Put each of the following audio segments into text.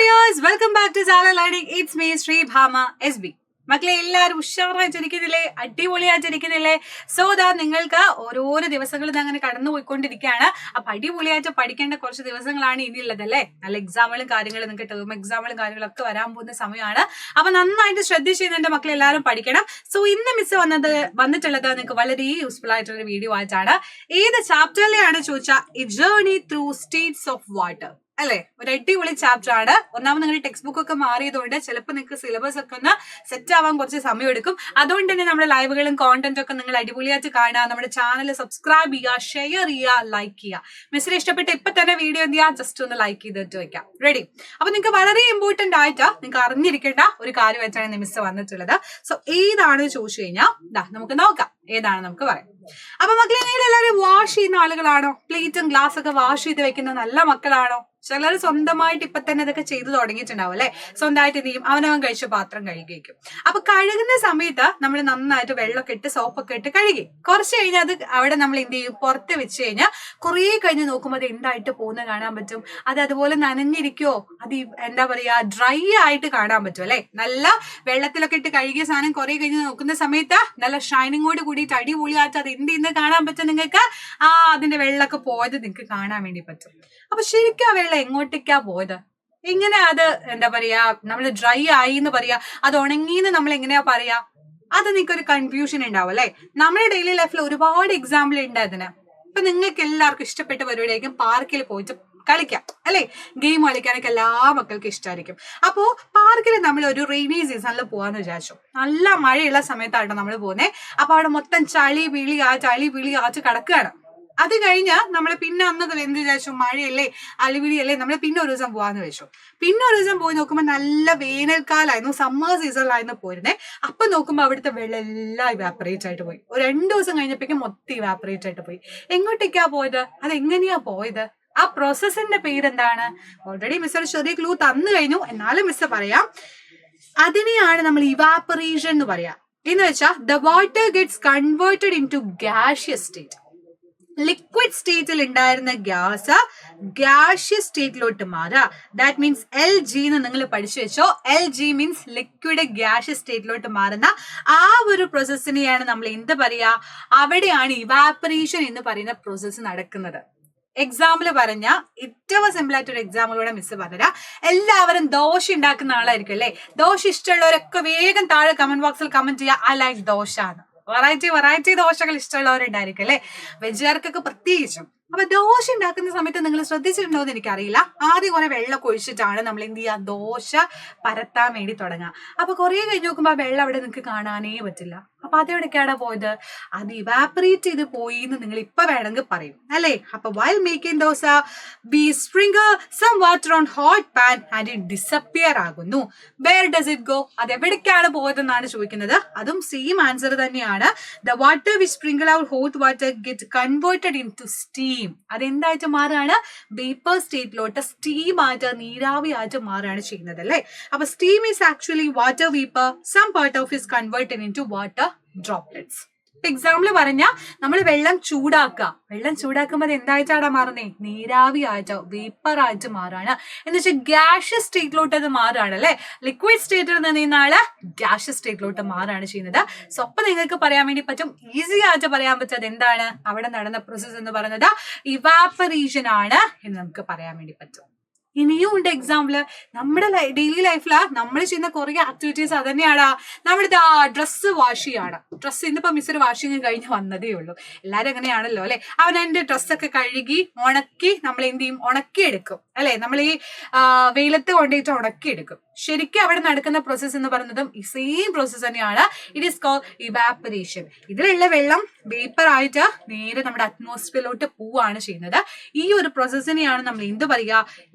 dears, welcome back to Zala Learning. It's me, Sri Bhama SB. മക്കളെ എല്ലാവരും ഉഷാറായിട്ടിരിക്കുന്നില്ലേ? അടിപൊളിയായിട്ടിരിക്കുന്നില്ലേ? So ദാ നിങ്ങൾക്ക് ഓരോരോ ദിവസങ്ങളും അങ്ങനെ കടന്നു പോയിക്കൊണ്ടിരിക്കുകയാണ്. അപ്പൊ അടിപൊളിയായിട്ട് പഠിക്കേണ്ട കുറച്ച് ദിവസങ്ങളാണ് ഇനിയുള്ളത് അല്ലേ? നല്ല എക്സാമുകളും കാര്യങ്ങളും, നിങ്ങൾക്ക് ടേം എക്സാമുകളും കാര്യങ്ങളൊക്കെ വരാൻ പോകുന്ന സമയമാണ്. അപ്പൊ നന്നായിട്ട് ശ്രദ്ധിച്ച് എന്റെ മക്കളെ എല്ലാവരും പഠിക്കണം. സോ ഇന്ന് മിസ് വന്നിട്ടുള്ളത് നിങ്ങൾക്ക് വളരെ യൂസ്ഫുൾ ആയിട്ടുള്ള വീഡിയോ ആയിട്ടാണ്. ഏത് ചാപ്റ്ററിലെയാണ് ചോദിച്ചാൽ A journey through States of water അല്ലെ? ഒരു അടിപൊളി ചാപ്റ്റർ ആണ്. ഒന്നാമത് നിങ്ങളുടെ ടെക്സ്റ്റ് ബുക്ക് ഒക്കെ മാറിയതുകൊണ്ട് ചിലപ്പോൾ നിങ്ങൾക്ക് സിലബസ് ഒക്കെ ഒന്ന് സെറ്റ് ആവാൻ കുറച്ച് സമയം എടുക്കും. അതുകൊണ്ട് തന്നെ നമ്മുടെ ലൈവുകളും കോണ്ടന്റും ഒക്കെ നിങ്ങൾ അടിപൊളിയായിട്ട് കാണുക. നമ്മുടെ ചാനൽ സബ്സ്ക്രൈബ് ചെയ്യുക, ഷെയർ ചെയ്യുക, ലൈക്ക് ചെയ്യുക. മിസ്സിന് ഇഷ്ടപ്പെട്ട ഇപ്പൊ തന്നെ വീഡിയോ എന്ത് ചെയ്യുക, ജസ്റ്റ് ഒന്ന് ലൈക്ക് ചെയ്തിട്ട് വെക്കാം. റെഡി? അപ്പൊ നിങ്ങൾക്ക് വളരെ ഇമ്പോർട്ടന്റ് ആയിട്ട് നിങ്ങൾക്ക് അറിഞ്ഞിരിക്കേണ്ട ഒരു കാര്യമായിട്ടാണ് മിസ് വന്നിട്ടുള്ളത്. സോ ഏതാണ് ചോദിച്ചു കഴിഞ്ഞാൽ നമുക്ക് നോക്കാം ഏതാണ് നമുക്ക് പറയാം. അപ്പൊ മക്കളെ, നിങ്ങൾ എല്ലാവരും വാഷ് ചെയ്യുന്ന ആളുകളാണോ? പ്ലേറ്റും ഗ്ലാസ് ഒക്കെ വാഷ് ചെയ്ത് വെക്കുന്ന നല്ല മക്കളാണോ? ചിലർ സ്വന്തമായിട്ട് ഇപ്പൊ തന്നെ ഇതൊക്കെ ചെയ്തു തുടങ്ങിയിട്ടുണ്ടാവും അല്ലെ? സ്വന്തമായിട്ട് എന്ത് ചെയ്യും, അവനവൻ കഴിച്ച പാത്രം കഴുകിക്കും. അപ്പൊ കഴുകുന്ന സമയത്ത് നമ്മൾ നന്നായിട്ട് വെള്ളമൊക്കെ ഇട്ട് സോപ്പൊക്കെ ഇട്ട് കഴുകി കുറച്ച് കഴിഞ്ഞാൽ അത് അവിടെ നമ്മൾ എന്ത് ചെയ്യും, പുറത്ത് വെച്ച് കഴിഞ്ഞാൽ കുറെ കഴിഞ്ഞ് നോക്കുമ്പോൾ അത് എന്തായിട്ട് പോകുന്ന കാണാൻ പറ്റും. അത് അതുപോലെ നനഞ്ഞിരിക്കോ, അത് എന്താ പറയാ, ഡ്രൈ ആയിട്ട് കാണാൻ പറ്റും അല്ലെ? നല്ല വെള്ളത്തിലൊക്കെ ഇട്ട് കഴുകിയ സാധനം കുറെ കഴിഞ്ഞ് നോക്കുന്ന സമയത്ത് നല്ല ഷൈനിങ്ങോട് കൂടിയിട്ട് അടിപൊളിയായിട്ട് അത് എന്ത് ചെയ്യുന്നത് കാണാൻ പറ്റും നിങ്ങൾക്ക്. അതിന്റെ വെള്ളമൊക്കെ പോയത് നിങ്ങൾക്ക് കാണാൻ വേണ്ടി പറ്റും. അപ്പൊ ശരിക്കും ആ വെള്ളം എങ്ങോട്ടേക്കാ പോയത്? എങ്ങനെ അത് എന്താ പറയാ, നമ്മൾ ഡ്രൈ ആയി എന്ന് പറയാ, അത് ഉണങ്ങിന്ന് നമ്മൾ എങ്ങനെയാ പറയാ? അത് നിങ്ങൾക്കൊരു കൺഫ്യൂഷൻ ഉണ്ടാവും അല്ലെ? നമ്മുടെ ഡെയിലി ലൈഫിൽ ഒരുപാട് എക്സാമ്പിൾ ഉണ്ട് അതിന്. ഇപ്പൊ നിങ്ങൾക്ക് എല്ലാവർക്കും ഇഷ്ടപ്പെട്ട പരിപാടിയായിരിക്കും പാർക്കിൽ പോയിട്ട് കളിക്കാം അല്ലെ? ഗെയിം കളിക്കാനൊക്കെ എല്ലാ മക്കൾക്കും ഇഷ്ടമായിരിക്കും. അപ്പോ പാർക്കിൽ നമ്മൾ ഒരു റെയിനി സീസണിൽ പോവാന്ന് വിചാരിച്ചു. നല്ല മഴയുള്ള സമയത്താണ് നമ്മൾ പോകുന്നത്. അപ്പൊ അവിടെ മൊത്തം ചളി പിളി ആച്ച് കിടക്കുകയാണ്. അത് കഴിഞ്ഞാൽ നമ്മൾ പിന്നെ അന്നത് എന്ത് വിചാരിച്ചു, മഴയല്ലേ അലിവിളിയല്ലേ, നമ്മൾ പിന്നെ ഒരു ദിവസം പോവാന്ന് വെച്ചു. പിന്നെ ഒരു ദിവസം പോയി നോക്കുമ്പോൾ നല്ല വേനൽക്കാലായിരുന്നു, സമ്മർ സീസണിലായിരുന്നു പോയിരുന്നേ. അപ്പൊ നോക്കുമ്പോൾ അവിടുത്തെ വെള്ളം എല്ലാം ഇവാപ്പറേറ്റ് ആയിട്ട് പോയി. ഒരു 2 ദിവസം കഴിഞ്ഞപ്പോഴേക്കും മൊത്തം ഇവാപ്പറേറ്റ് ആയിട്ട് പോയി. എങ്ങോട്ടേക്കാ പോയത്? അതെങ്ങനെയാ പോയത്? ആ പ്രോസസ്സിന്റെ പേരെന്താണ്? ഓൾറെഡി മിസ് ഒരു ചെറിയ ക്ലൂ തന്നു കഴിഞ്ഞു, എന്നാലും മിസ് പറയാം. അതിനെയാണ് നമ്മൾ ഇവാപ്പറേഷൻ എന്ന് പറയാം. എന്ന് വെച്ചാൽ the water gets converted into gaseous state. Liquid സ്റ്റേറ്റിൽ ഉണ്ടായിരുന്ന ഗ്യാസ് ഗാഷ്യസ് സ്റ്റേറ്റിലോട്ട് മാറുക. ദാറ്റ് മീൻസ് LG എന്ന് നിങ്ങൾ പഠിച്ചു വെച്ചോ. LG മീൻസ് ലിക്വിഡ് ഗാഷ്യസ് സ്റ്റേറ്റിലോട്ട് മാറുന്ന ആ ഒരു പ്രോസസ്സിനെയാണ് നമ്മൾ എന്ത് പറയാ, അവിടെയാണ് ഇവാപ്പറേഷൻ എന്ന് പറയുന്ന പ്രോസസ്സ് നടക്കുന്നത്. എക്സാമ്പിൾ പറഞ്ഞ ഏറ്റവും സിമ്പിൾ ആയിട്ട് ഒരു എക്സാമ്പിളൂടെ മിസ് പറഞ്ഞുതരാം. എല്ലാവരും ദോശ ഉണ്ടാക്കുന്ന ആളായിരിക്കും അല്ലെ? ദോശ ഇഷ്ടമുള്ളവരൊക്കെ വേഗം താഴെ കമന്റ് ബോക്സിൽ കമന്റ് ചെയ്യുക, ഐ ലൈക്ക് ദോശ എന്ന്. വെറൈറ്റി ദോശകൾ ഇഷ്ടമുള്ളവരുണ്ടായിരിക്കും അല്ലെ? വെജുകാർക്കൊക്കെ പ്രത്യേകിച്ചും. അപ്പൊ ദോശ ഉണ്ടാക്കുന്ന സമയത്ത് നിങ്ങൾ ശ്രദ്ധിച്ചിട്ടുണ്ടോ എന്ന് എനിക്കറിയില്ല, ആദ്യം കുറെ വെള്ളം ഒഴിച്ചിട്ടാണ് നമ്മൾ എന്ത് ചെയ്യുക, ദോശ പരത്താൻ വേണ്ടി തുടങ്ങുക. അപ്പൊ കുറെ കഴിഞ്ഞ് നോക്കുമ്പോൾ ആ വെള്ളം അവിടെ നിങ്ങൾക്ക് കാണാനേ പറ്റില്ല. അപ്പൊ അതെവിടേക്കാണ് പോയത്? അത് ഇവാപ്പറേറ്റ് ചെയ്ത് പോയി എന്ന് നിങ്ങൾ ഇപ്പൊ വേണമെങ്കിൽ പറയും അല്ലെ? അപ്പൊ while making dosa we sprinkle some water on hot pan and it disappear ആകുന്നു. Where does it go? അത് എവിടേക്കാണ് പോയതെന്നാണ് ചോദിക്കുന്നത്. അതും സെയിം ആൻസർ തന്നെയാണ്. The water we sprinkle out hot water get converted into steam. അതെന്തായിട്ട് മാറുകയാണ്? വേപ്പർ സ്റ്റേറ്റിലോട്ട് സ്റ്റീം ആയിട്ട്, നീരാവി ആയിട്ട് മാറുകയാണ് ചെയ്യുന്നത് അല്ലെ? അപ്പൊ steam is actually water vapour. Some part of is converted into water droplets. Example പറഞ്ഞാൽ നമ്മൾ വെള്ളം ചൂടാക്കുമ്പോൾ അത് എന്തായിട്ടാണ് മാറുന്നേ? നീരാവി ആയിട്ട്, വേപ്പർ ആയിട്ട് മാറാണ്. എന്ന് വെച്ചാൽ ഗ്യാഷ്യസ് സ്റ്റേറ്റിലോട്ട് അത് മാറാണ് അല്ലെ? ലിക്വിഡ് സ്റ്റേറ്റിൽ നിന്നാണ് ഗ്യാഷ്യസ് സ്റ്റേറ്റിലോട്ട് മാറാണ് ചെയ്യുന്നത്. സോ അപ്പൊ നിങ്ങൾക്ക് പറയാൻ വേണ്ടി പറ്റും, ഈസി ആയിട്ട് പറയാൻ പറ്റും എന്താണ് അവിടെ നടന്ന പ്രോസസ് എന്ന് പറയുന്നത് ഇവാപ്പറേഷൻ ആണ് എന്ന് നമുക്ക് പറയാൻ വേണ്ടി പറ്റും. ഇനിയും ഉണ്ട് എക്സാമ്പിള്. നമ്മുടെ ഡെയിലി ലൈഫില് നമ്മൾ ചെയ്യുന്ന കുറെ ആക്ടിവിറ്റീസ് അത് തന്നെയാണ്. നമ്മുടെ ഡ്രസ്സ് വാഷ് ചെയ്യാണ്. ഡ്രസ്സ് ഇന്നിപ്പോ മിസ്സൊരു വാഷിങ് കഴിഞ്ഞ് വന്നതേ ഉള്ളൂ. എല്ലാരും അങ്ങനെയാണല്ലോ അല്ലെ? അവനെന്റെ ഡ്രസ്സൊക്കെ കഴുകി ഉണക്കി നമ്മൾ എന്ത് ചെയ്യും, ഉണക്കിയെടുക്കും അല്ലെ? നമ്മൾ ഈ വെയിലത്ത് കൊണ്ടിട്ട് ഉണക്കിയെടുക്കും. ശരിക്കും അവിടെ നടക്കുന്ന പ്രോസസ് എന്ന് പറയുന്നതും ഈ സെയിം പ്രോസസ് തന്നെയാണ്. It is called evaporation. ഇതിലുള്ള വെള്ളം വേപ്പർ ആയിട്ട് നേരെ നമ്മുടെ അറ്റ്മോസ്ഫിയറിലോട്ട് പോവാണ് ചെയ്യുന്നത്. ഈ ഒരു പ്രോസസ്സിനെയാണ് നമ്മൾ എന്ത് പറയുക,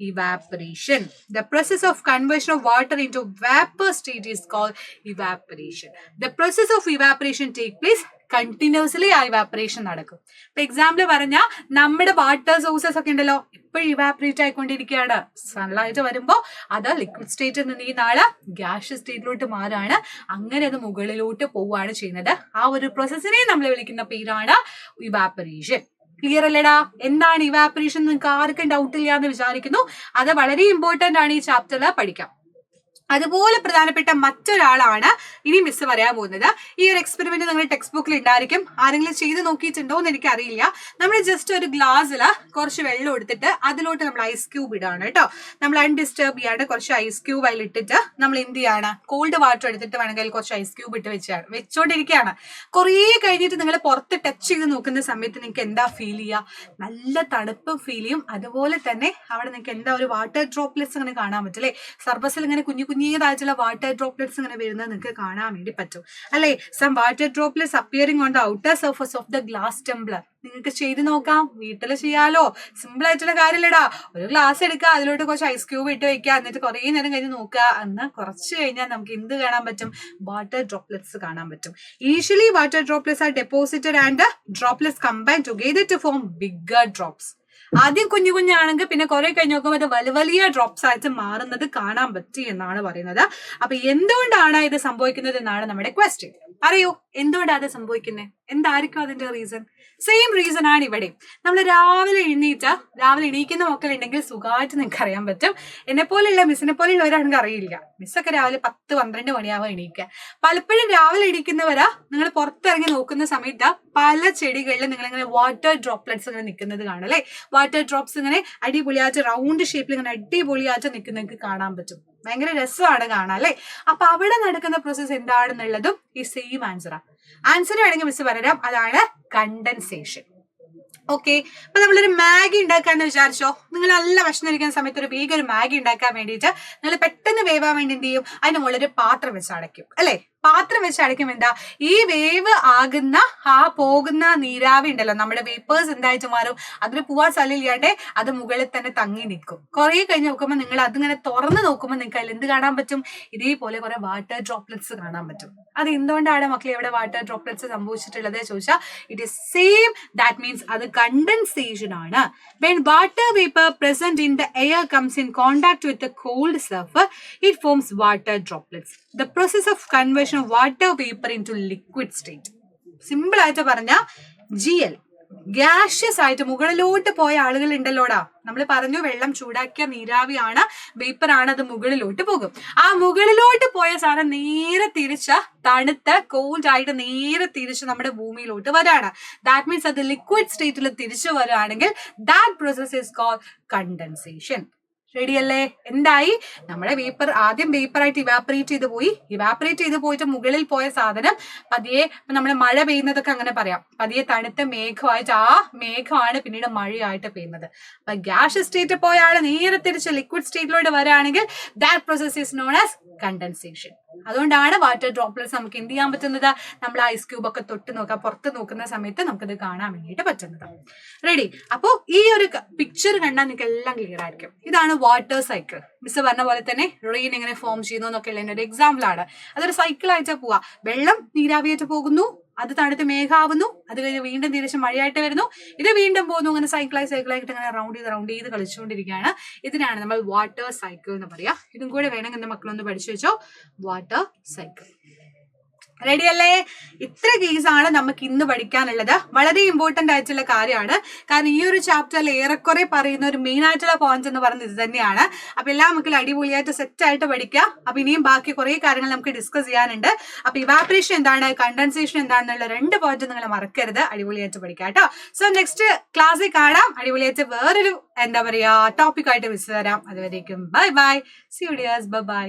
evaporation. The process of conversion of water into vapor state is called evaporation. The process of evaporation take place continuously ആ ഇവാപ്പറേഷൻ നടക്കും. ഇപ്പൊ എക്സാമ്പിൾ പറഞ്ഞാൽ നമ്മുടെ വാട്ടർ സോഴ്സസ് ഒക്കെ ഉണ്ടല്ലോ, ഇപ്പോഴും ഇവാപ്പറേറ്റ് ആയിക്കൊണ്ടിരിക്കുകയാണ്. സൺലൈറ്റ് വരുമ്പോ അത് ലിക്വിഡ് സ്റ്റേറ്റിൽ നിന്ന് ഈ നാളെ ഗ്യാഷ്യസ് സ്റ്റേറ്റിലോട്ട് മാറാണ്. അങ്ങനെ അത് മുകളിലോട്ട് പോവുകയാണ് ചെയ്യുന്നത്. ആ ഒരു പ്രോസസ്സിനെ നമ്മൾ വിളിക്കുന്ന പേരാണ് ഇവാപ്പറേഷൻ. ക്ലിയർ അല്ലേടാ? എന്താണ് ഇവാപറേഷൻ? നിങ്ങൾക്ക് ആർക്കും ഡൗട്ട് ഇല്ല എന്ന് വിചാരിക്കുന്നു. അത് വളരെ ഇമ്പോർട്ടന്റ് ആണ് ഈ ചാപ്റ്ററിൽ പഠിക്കാം. അതുപോലെ പ്രധാനപ്പെട്ട മറ്റൊരാളാണ് ഇനി മിസ് പറയാൻ പോകുന്നത്. ഈ ഒരു എക്സ്പെരിമെന്റ് നിങ്ങളുടെ ടെക്സ്റ്റ് ബുക്കിൽ ഉണ്ടായിരിക്കും. ആരെങ്കിലും ചെയ്ത് നോക്കിയിട്ടുണ്ടോ എന്ന് എനിക്കറിയില്ല. നമ്മൾ ജസ്റ്റ് ഒരു ഗ്ലാസ്സിൽ കുറച്ച് വെള്ളം എടുത്തിട്ട് അതിലോട്ട് നമ്മൾ ഐസ് ക്യൂബ് ഇടാണ് കേട്ടോ. നമ്മൾ അൺഡിസ്റ്റർബ് ചെയ്യാണ്ട് കുറച്ച് ഐസ് ക്യൂബ് അതിൽ ഇട്ടിട്ട് നമ്മൾ എന്ത് ചെയ്യാണ്, കോൾഡ് വാട്ടർ എടുത്തിട്ട് വേണമെങ്കിൽ കുറച്ച് ഐസ് ക്യൂബ് ഇട്ട് വെച്ചോണ്ടിരിക്കുകയാണ്. കുറേ കഴിഞ്ഞിട്ട് നിങ്ങൾ പുറത്ത് ടച്ച് ചെയ്ത് നോക്കുന്ന സമയത്ത് നിങ്ങൾക്ക് എന്താ ഫീൽ ചെയ്യുക? നല്ല തണുപ്പ് ഫീൽ ചെയ്യും. അതുപോലെ തന്നെ അവിടെ നിങ്ങൾക്ക് എന്താ ഒരു വാട്ടർ ഡ്രോപ്ലെറ്റ്സ് ഇങ്ങനെ കാണാൻ പറ്റും അല്ലേ? സർഫസിൽ ഇങ്ങനെ കുഞ്ഞിയതായിട്ടുള്ള വാട്ടർ ഡ്രോപ്ലെറ്റ്സ് ഇങ്ങനെ വരുന്നത് നിങ്ങൾക്ക് കാണാൻ വേണ്ടി പറ്റും അല്ലെ? Some water droplets appearing on the outer surface of the glass tumbler. നിങ്ങൾക്ക് ചെയ്ത് നോക്കാം, വീട്ടിൽ ചെയ്യാലോ. സിമ്പിൾ ആയിട്ടുള്ള കാര്യമില്ലടാ. ഒരു ഗ്ലാസ് എടുക്കുക, അതിലോട്ട് കുറച്ച് ഐസ് ക്യൂബ് ഇട്ട് വെക്കുക, എന്നിട്ട് കുറേ നേരം കഴിഞ്ഞ് നോക്കുക. എന്ന് കുറച്ച് കഴിഞ്ഞാൽ നമുക്ക് എന്ത് കാണാൻ പറ്റും? വാട്ടർ ഡ്രോപ്ലെറ്റ്സ് കാണാൻ പറ്റും. Usually water droplets are deposited and droplets combine together to form bigger drops. ആദ്യം കുഞ്ഞാണെങ്കിൽ പിന്നെ കുറെ കഴിഞ്ഞ് നോക്കുമ്പോൾ അത് വലിയ ഡ്രോപ്സ് ആയിട്ട് മാറുന്നത് കാണാൻ പറ്റി എന്നാണ് പറയുന്നത്. അപ്പൊ എന്തുകൊണ്ടാണ് ഇത് സംഭവിക്കുന്നത് എന്നാണ് നമ്മുടെ ക്വസ്റ്റ്യൻ. അറിയോ എന്തുകൊണ്ടാണ് അത് സംഭവിക്കുന്നത്? എന്തായിരിക്കും അതിന്റെ റീസൺ? സെയിം റീസൺ ആണ് ഇവിടെ. നമ്മൾ രാവിലെ എണീക്കുന്ന മക്കളുണ്ടെങ്കിൽ സുഖമായിട്ട് നിങ്ങൾക്ക് അറിയാൻ പറ്റും. എന്നെ പോലെയുള്ള മിസ്സിനെ പോലെയുള്ളവരാണെങ്കിൽ അറിയില്ല. മിസ്സൊക്കെ രാവിലെ 10-12 മണിയാവാൻ എണീക്കുക. പലപ്പോഴും രാവിലെ എണീക്കുന്നവരാ നിങ്ങൾ പുറത്തിറങ്ങി നോക്കുന്ന സമയത്ത് പല ചെടികളിലും നിങ്ങളിങ്ങനെ വാട്ടർ ഡ്രോപ്ലെറ്റ്സ് ഇങ്ങനെ നിൽക്കുന്നത് കാണാം അല്ലെ? വാട്ടർ ഡ്രോപ്സ് ഇങ്ങനെ അടിപൊളിയായിട്ട് റൗണ്ട് ഷേപ്പിൽ ഇങ്ങനെ അടിപൊളിയായിട്ട് നിൽക്കുന്നത് കാണാൻ പറ്റും. ഭയങ്കര രസമാണ് കാണാൻ അല്ലെ? അപ്പൊ അവിടെ നടക്കുന്ന പ്രോസസ് എന്താണെന്നുള്ളതും ഈ സെയിം ആൻസറാണ്. ആൻസർ വേണമെങ്കിൽ മിസ് പറയാം, അതാണ് കണ്ടൻസേഷൻ. ഓക്കെ, അപ്പൊ നമ്മളൊരു മാഗി ഉണ്ടാക്കാന്ന് വിചാരിച്ചോ. നിങ്ങൾ നല്ല ഭക്ഷണം ഇരിക്കുന്ന സമയത്ത് വേഗം ഒരു മാഗി ഉണ്ടാക്കാൻ വേണ്ടിയിട്ട് നിങ്ങൾ പെട്ടെന്ന് വേവാൻ വേണ്ടി എന്ത് ചെയ്യും? അതിന് മുകളിൽ ഒരു പാത്രം വെച്ച് അടയ്ക്കും അല്ലെ? പാത്രം വെച്ച് അടയ്ക്കും. എന്താ ഈ വേവ് ആകുന്ന പോകുന്ന നീരാവി ഉണ്ടല്ലോ, നമ്മുടെ വേപ്പേഴ്സ് എന്തായിട്ട് മാറും? അതിൽ പോവാൻ സ്ഥലമില്ലാണ്ട് അത് മുകളിൽ തന്നെ തങ്ങി നിൽക്കും. കുറെ കഴിഞ്ഞ് നോക്കുമ്പോൾ നിങ്ങൾ അതിങ്ങനെ തുറന്ന് നോക്കുമ്പോൾ നിങ്ങൾക്ക് അതിൽ എന്ത് കാണാൻ പറ്റും? ഇതേപോലെ കുറെ വാട്ടർ ഡ്രോപ്ലെറ്റ്സ് കാണാൻ പറ്റും. അത് എന്തുകൊണ്ടാണ് മക്കളെ ഇവിടെ വാട്ടർ ഡ്രോപ്ലെറ്റ്സ് സംഭവിച്ചിട്ടുള്ളത് ചോദിച്ചാൽ it is same. That means അത് കണ്ടൻസേഷൻ ആണ്. When water vapor present in the air comes in contact with the cold surface, it forms water droplets. The process of conversion of water vapor into liquid state. Simple ആയിട്ട് പറഞ്ഞ GL gaseous ആയിട്ട് മുകളിലോട്ട് പോയ ആളുകൾ ഉണ്ടല്ലോടാ. നമ്മൾ പറഞ്ഞു വെള്ളം ചൂടാക്കിയ നീരാവിയാണ്, വേപ്പർ ആണ്, അത് മുകളിലോട്ട് പോകും. ആ മുകളിലോട്ട് പോയ സാധനം നേരെ തിരിച്ച് തണുത്ത് കോൾഡ് ആയിട്ട് നേരെ തിരിച്ച് നമ്മുടെ ഭൂമിയിലോട്ട് വരാണ്. ദാറ്റ് മീൻസ് അത് ലിക്വിഡ് സ്റ്റേറ്റിൽ തിരിച്ചു വരികയാണെങ്കിൽ that process is called condensation. Ready അല്ലേ? എന്തായി? നമ്മുടെ വേപ്പർ ആദ്യം വേപ്പറായിട്ട് ഇവാപറേറ്റ് ചെയ്ത് പോയിട്ട് മുകളിൽ പോയ സാധനം പതിയെ, നമ്മൾ മഴ പെയ്യുന്നതൊക്കെ അങ്ങനെ പറയാം, പതിയെ തണുത്ത മേഘമായിട്ട് ആ മേഘമാണ് പിന്നീട് മഴയായിട്ട് പെയ്യുന്നത്. അപ്പൊ ഗ്യാസ് സ്റ്റേറ്റിൽ പോയ ആള് നേരെ തിരിച്ച് ലിക്വിഡ് സ്റ്റേറ്റിലോട്ട് വരികയാണെങ്കിൽ that process is known as condensation. അതുകൊണ്ടാണ് വാട്ടർ ഡ്രോപ്ലെറ്റ്സ് നമുക്ക് എന്ത് ചെയ്യാൻ പറ്റുന്നത്? നമ്മൾ ഐസ് ക്യൂബ് ഒക്കെ തൊട്ട് നോക്കാം, പുറത്ത് നോക്കുന്ന സമയത്ത് നമുക്കത് കാണാൻ വേണ്ടിയിട്ട് പറ്റുന്നത്. റെഡി? അപ്പോ ഈ ഒരു പിക്ചർ കണ്ടാൽ നിങ്ങൾക്ക് എല്ലാം ക്ലിയർ ആയിരിക്കും. ഇതാണ് വാട്ടർ സൈക്കിൾ. മിസ് പറഞ്ഞ പോലെ തന്നെ റെയിൻ എങ്ങനെ ഫോം ചെയ്യുന്നു എന്നൊക്കെ ഉള്ള ഒരു എക്സാമ്പിൾ ആണ്. അതൊരു സൈക്കിൾ ആയിട്ട് പോവാ. വെള്ളം നീരാവിയായിട്ട് പോകുന്നു, അത് തണുത്ത് മേഘാവുന്നു, അത് കഴിഞ്ഞ് വീണ്ടും തിരിച്ച് മഴയായിട്ട് വരുന്നു, ഇത് വീണ്ടും പോകുന്നു. അങ്ങനെ സൈക്കിളായിട്ട് ഇങ്ങനെ റൗണ്ട് ചെയ്ത് കളിച്ചുകൊണ്ടിരിക്കുകയാണ്. ഇതിനാണ് നമ്മൾ വാട്ടർ സൈക്കിൾ എന്ന് പറയാ. ഇതും കൂടെ വേണമെങ്കിൽ എന്റെ മക്കളൊന്ന് പഠിച്ചു വെച്ചോ, വാട്ടർ സൈക്കിൾ. റെഡി അല്ലേ? ഇത്ര കേസാണ് നമുക്ക് ഇന്ന് പഠിക്കാനുള്ളത്. വളരെ ഇമ്പോർട്ടന്റ് ആയിട്ടുള്ള കാര്യമാണ്. കാരണം ഈ ഒരു ചാപ്റ്ററിൽ ഏറെക്കുറെ പറയുന്ന ഒരു മെയിൻ ആയിട്ടുള്ള പോയിന്റ് എന്ന് പറയുന്നത് ഇത് തന്നെയാണ്. അപ്പൊ എല്ലാ മക്കളും അടിപൊളിയായിട്ട് സെറ്റ് ആയിട്ട് പഠിക്കുക. അപ്പൊ ഇനിയും ബാക്കി കുറെ കാര്യങ്ങൾ നമുക്ക് ഡിസ്കസ് ചെയ്യാനുണ്ട്. അപ്പൊ ഇവാപറേഷൻ എന്താണ്, കണ്ടൻസേഷൻ എന്താണെന്നുള്ള 2 പോയിന്റ് നിങ്ങൾ മറക്കരുത്. അടിപൊളിയായിട്ട് പഠിക്കുക കേട്ടോ. സോ നെക്സ്റ്റ് ക്ലാസ്സിൽ കാണാം. അടിപൊളിയായിട്ട് വേറൊരു ടോപ്പിക് ആയിട്ട് വിളിച്ചു തരാം. അതുവരേക്കും bye bye. See you dears. Bye by.